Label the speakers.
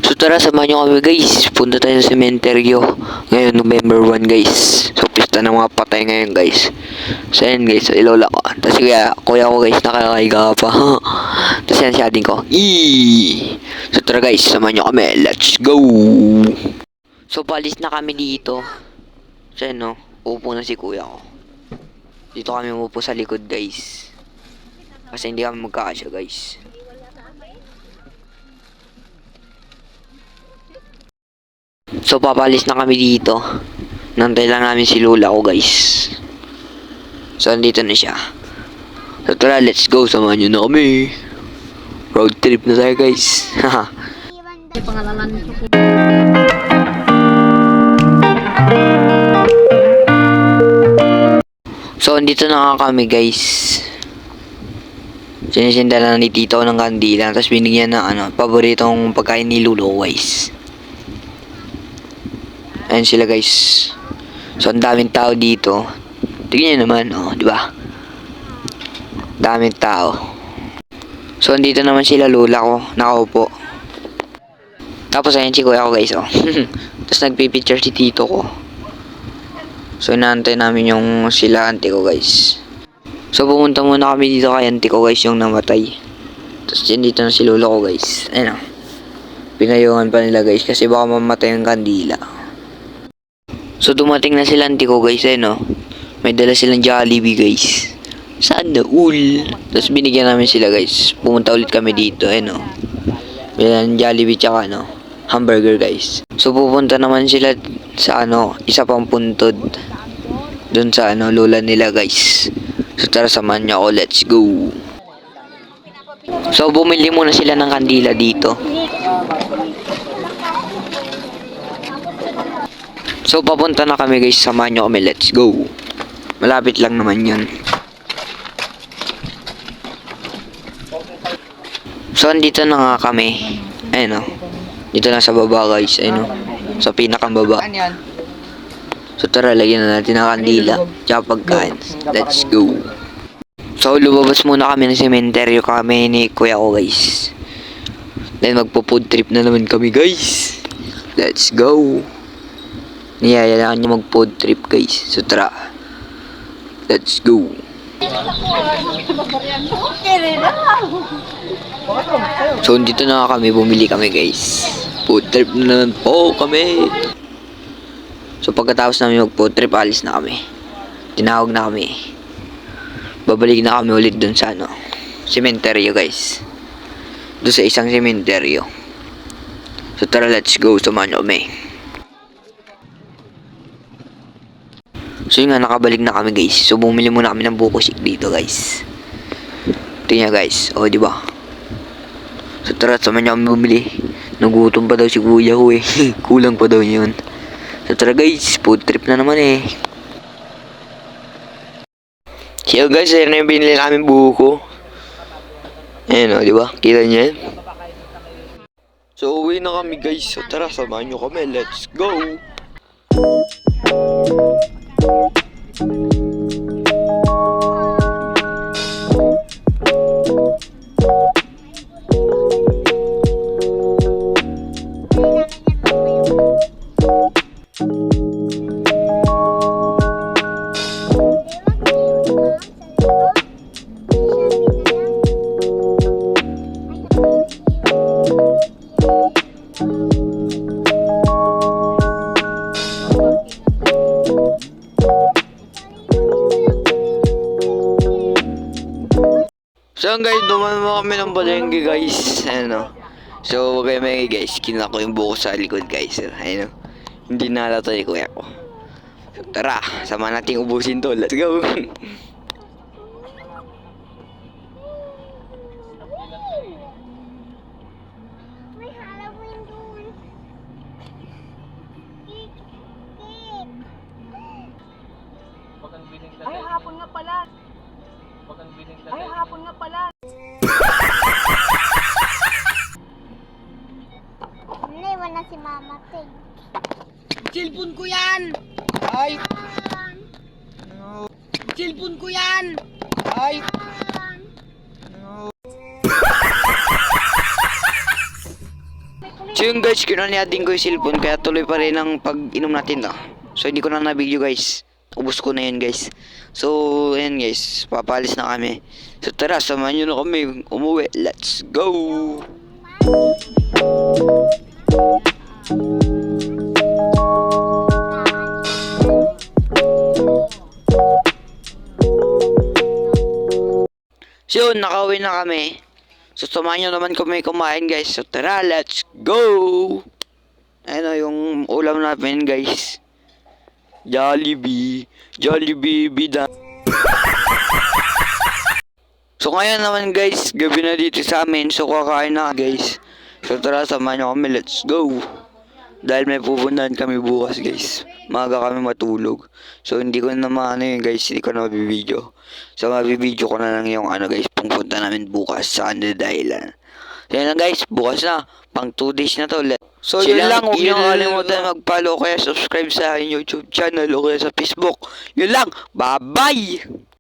Speaker 1: So tara, samahan nyo kami guys. Punta tayo sa sementeryo. Ngayon, November 1 guys. So pista ng mga patay ngayon guys. So yan guys, so ilola ko. Tapos kuya ko guys, nakakaiga pa. Tapos yan si ating ko. So tara guys, samahan nyo kami. Let's go! So palis na kami dito. So yan no, uupo na si kuya ko. Dito kami umupo sa likod guys. Kasi hindi kami magkakasya guys. So papalis na kami dito. Nantay lang namin si Lola ko guys. So andito na siya. So tara, let's go. Samahan nyo na kami. Road trip na tayo guys. So andito na nga kami guys. Sinisinda na ni Tito ng kandila. Tapos binigyan na paboritong pagkain ni Lolo guys. Ayan sila guys. So ang daming tao dito. Tingnan nyo naman, di ba? Daming tao. So andito naman sila Lola ko, nakaupo. Tapos ayan si kuya ko guys, Tapos nagpipicture si Tito ko. So inaantay namin yung sila auntie ko guys. So pumunta muna kami dito kay auntie ko guys, yung namatay. Tapos dito na si Lola ko guys. Ayan pinayungan pa nila guys kasi baka mamatay yung kandila. So dumating na sila auntie ko guys, may dala silang Jollibee guys. Saan na ul? Tapos binigyan namin sila guys. Pumunta ulit kami dito, Bilang Jollibee tsaka hamburger guys. So pupunta naman sila sa isa pang puntod. Doon sa lola nila guys. So tara, samahan niyo ako, let's go. So bumili muna sila ng kandila dito. So papunta na kami guys, samahan nyo kami, let's go. Malapit lang naman yun. So andito na nga kami. Dito lang sa baba guys, sa pinakang baba. So tara, lagyan na natin ang kandila tsaka pagkain. Let's go. So lumabas muna kami ng sementeryo kami ni kuya ko guys. Then magpo-food trip na naman kami guys. Let's go. Niyayaan nyo mag-food trip guys. So tara, let's go. So dito na kami, bumili kami guys. Food trip na naman po kami. So pagkatapos namin mag-food trip, alis na kami. Tinawag na kami. Babalik na kami ulit dun sa sementeryo guys. Doon sa isang sementeryo. So tara, let's go. Samahan nyo kami. So yun nga, nakabalik na kami guys. So bumili muna kami ng buko shake dito guys. Tingnan guys, di ba? So tara, samahan niyo kami bumili. Nagutom pa daw si kuya ko Kulang pa daw yun. So tara guys, food trip na naman So guys, ayun na yung binili namin buko. Ayan di ba? Kita niyo yan? So uwi na kami guys. So tara, samahan niyo kami. Let's go! So guys, duman mo kami ng balengge guys. So wag kayo may guys, kinuha ko yung buko sa likod guys. Hindi nalata yung kuya ko. So tara, sama nating ubusin to. Let's go.
Speaker 2: Ay, hapon nga pala. Ay, hapon nga pala.
Speaker 3: Naiwan na si Mama Ting.
Speaker 2: Cellphone ko yan! Ay! Cellphone ko yan! Ay!
Speaker 1: So yung guys, kinaniatin ko yung cellphone kaya tuloy pa rin ang pag-inom natin So hindi ko na na-video guys. Ubus ko na yun guys. So ayan guys, papalis na kami. So tara, samahan nyo na kami umuwi. Let's go! So yun, nakauwi na kami. So samahan nyo naman kami kumain guys. So tara, let's go! Ayun o, yung ulam namin guys. Jollibee. Jollibee bida. So ngayon naman guys, gabi na dito sa amin. So kakain na guys. So tara, samahan nyo kami. Let's go! Dahil may pupuntahan kami bukas guys. Maaga kami matulog. So hindi ko na maano yun guys. Hindi ko na mabibideo. So mabibideo ko na lang yung ano guys. Pupunta namin bukas sa Andred Island. So yun lang guys. Bukas na. Pang 2 days na to. So yun lang. Huwag nyo kalimutan mag-follow. Kaya subscribe sa aking YouTube channel. O kaya sa Facebook. Yun lang. Bye bye!